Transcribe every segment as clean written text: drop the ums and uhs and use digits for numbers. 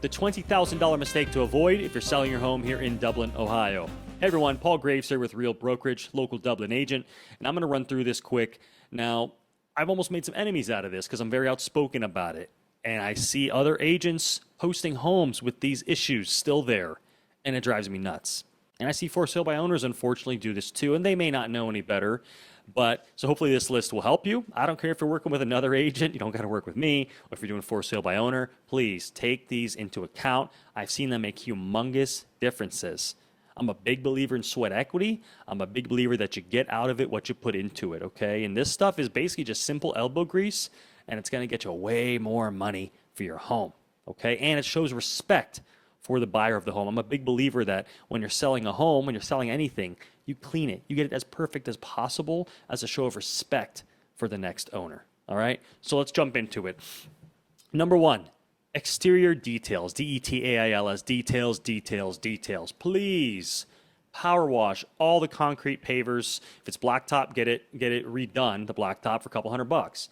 The $20,000 mistake to avoid if you're selling your home here in Dublin, Ohio. Hey everyone, Paul Graves here with Real Brokerage, local Dublin agent, and I'm going to run through this quick. Now, I've almost made some enemies out of this because I'm very outspoken about it, and I see other agents posting homes with these issues still there, and it drives me nuts. And I see for sale by owners, unfortunately, do this too, and they may not know any better. But so hopefully this list will help you. I don't care if you're working with another agent, you don't got to work with me, or if you're doing for sale by owner, please take these into account. I've seen them make humongous differences. I'm a big believer in sweat equity. I'm a big believer that you get out of it what you put into it, okay? And this stuff is basically just simple elbow grease, and it's going to get you way more money for your home, okay? And it shows respect for the buyer of the home. I'm a big believer that when you're selling a home, when you're selling anything, you clean it. You get it as perfect as possible as a show of respect for the next owner. All right? So let's jump into it. Number one, exterior details. DETAILS, details, details, details. Please power wash all the concrete pavers. If it's blacktop, get it redone, the blacktop, for a couple $100.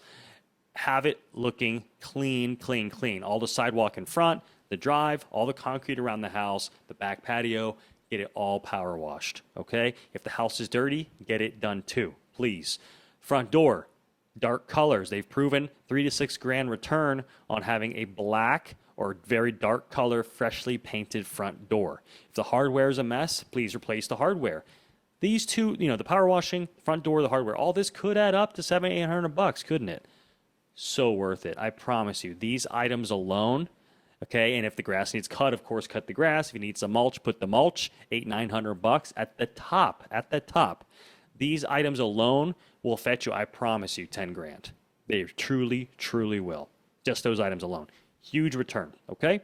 Have it looking clean, clean, clean. All the sidewalk in front, the drive, all the concrete around the house, the back patio, get it all power washed, okay? If the house is dirty, get it done too, please. Front door, dark colors. They've proven $3 to $6 grand return on having a black or very dark color, freshly painted front door. If the hardware is a mess, please replace the hardware. These two, the power washing, front door, the hardware, all this could add up to $700-800, couldn't it? So worth it, I promise you. These items alone. Okay, and if the grass needs cut, of course, cut the grass. If you need some mulch, put the mulch. $800-900 at the top. At the top, these items alone will fetch you, I promise you, 10 grand. They truly, truly will. Just those items alone, huge return. Okay.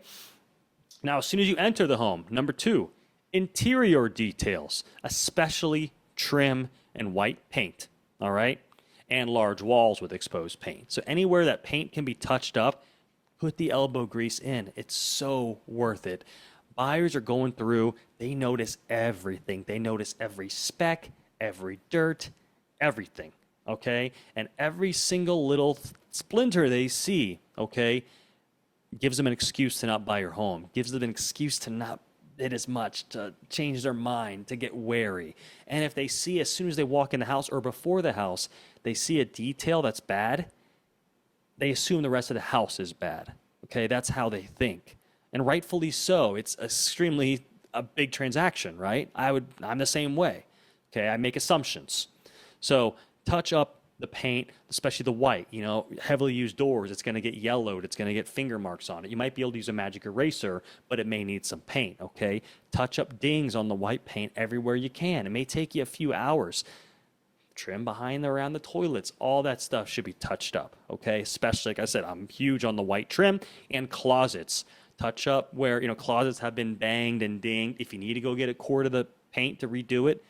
Now, as soon as you enter the home, number two, interior details, especially trim and white paint. All right, and large walls with exposed paint. So anywhere that paint can be touched up, put the elbow grease in. It's so worth it. Buyers are going through, they notice everything. They notice every speck, every dirt, everything, okay? And every single little splinter they see, okay, gives them an excuse to not buy your home, gives them an excuse to not bid as much, to change their mind, to get wary. And if they see, as soon as they walk in the house or before the house, they see a detail that's bad, they assume the rest of the house is bad. Okay, that's how they think. And rightfully so. It's extremely a big transaction, right? I'm the same way. Okay, I make assumptions. So touch up the paint, especially the white, heavily used doors. It's going to get yellowed. It's going to get finger marks on it. You might be able to use a magic eraser, but it may need some paint, okay? Touch up dings on the white paint everywhere you can. It may take you a few hours. Trim behind around the toilets, all that stuff should be touched up, okay? Especially, like I said, I'm huge on the white trim. And closets. Touch up where, closets have been banged and dinged. If you need to go get a quart of the paint to redo it,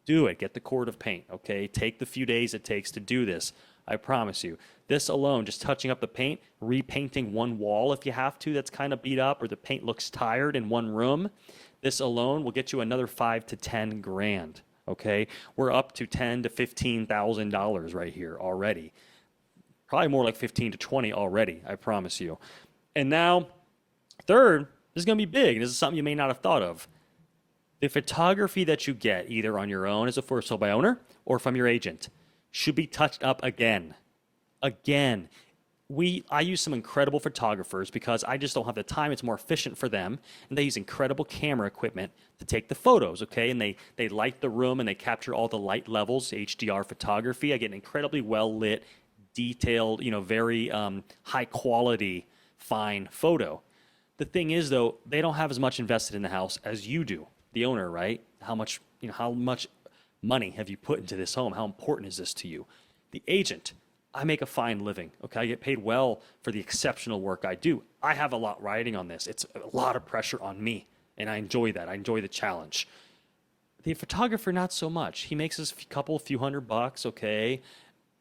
do it. Get the quart of paint, okay? Take the few days it takes to do this. I promise you. This alone, just touching up the paint, repainting one wall if you have to that's kind of beat up or the paint looks tired in one room, this alone will get you another $5 to $10 grand. Okay, we're up to $10,000 to $15,000 right here already. Probably more like 15 to 20 already, I promise you. And now, third, this is going to be big. This is something you may not have thought of. The photography that you get, either on your own as a for sale by owner or from your agent, should be touched up again. Again. I use some incredible photographers because I just don't have the time. It's more efficient for them. And they use incredible camera equipment to take the photos, okay? And they light the room and they capture all the light levels, HDR photography. I get an incredibly well-lit, detailed, very high quality, fine photo. The thing is, though, they don't have as much invested in the house as you do, the owner, right? How much money have you put into this home? How important is this to you? The agent, I make a fine living, okay? I get paid well for the exceptional work I do. I have a lot riding on this. It's a lot of pressure on me, and I enjoy that. I enjoy the challenge. The photographer, not so much. He makes a few $100, okay?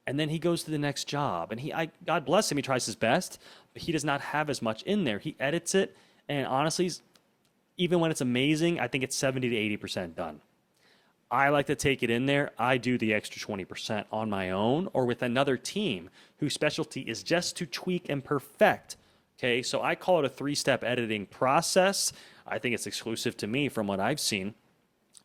And then he goes to the next job. And God bless him, he tries his best, but he does not have as much in there. He edits it, and honestly, even when it's amazing, I think it's 70 to 80% done. I like to take it in there. I do the extra 20% on my own or with another team whose specialty is just to tweak and perfect Okay, so I call it a three-step editing process. I think it's exclusive to me from what I've seen.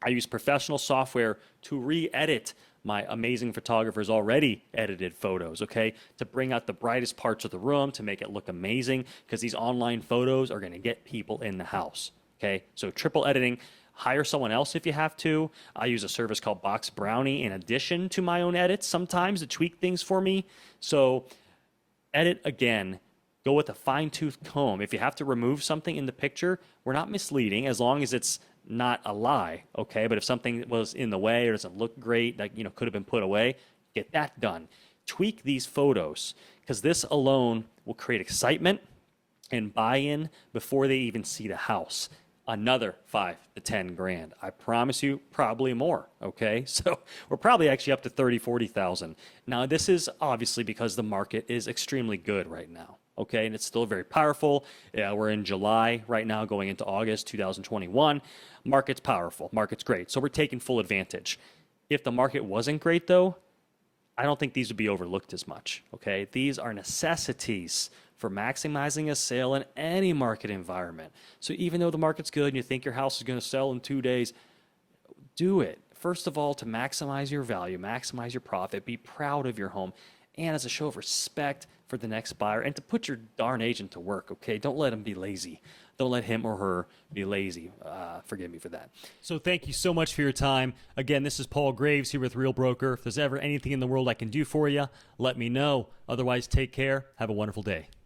I use professional software to re-edit my amazing photographer's already edited photos, okay? To bring out the brightest parts of the room, to make it look amazing, because these online photos are gonna get people in the house, okay? So triple editing, hire someone else if you have to. I use a service called Box Brownie in addition to my own edits sometimes to tweak things for me. So edit again. Go with a fine-tooth comb. If you have to remove something in the picture, we're not misleading as long as it's not a lie, okay? But if something was in the way or doesn't look great, that could have been put away, get that done. Tweak these photos because this alone will create excitement and buy-in before they even see the house. Another 5 to 10 grand. I promise you, probably more. Okay, so we're probably actually up to 30, 40,000. Now, this is obviously because the market is extremely good right now. Okay, and it's still very powerful. Yeah, we're in July right now, going into August 2021. Market's powerful. Market's great. So we're taking full advantage. If the market wasn't great, though, I don't think these would be overlooked as much. Okay, these are necessities for maximizing a sale in any market environment. So even though the market's good and you think your house is going to sell in 2 days, do it. First of all, to maximize your value, maximize your profit, be proud of your home, and as a show of respect for the next buyer, and to put your darn agent to work, okay? Don't let him be lazy. Don't let him or her be lazy. Forgive me for that. So thank you so much for your time. Again, this is Paul Graves here with Real Broker. If there's ever anything in the world I can do for you, let me know. Otherwise, take care. Have a wonderful day.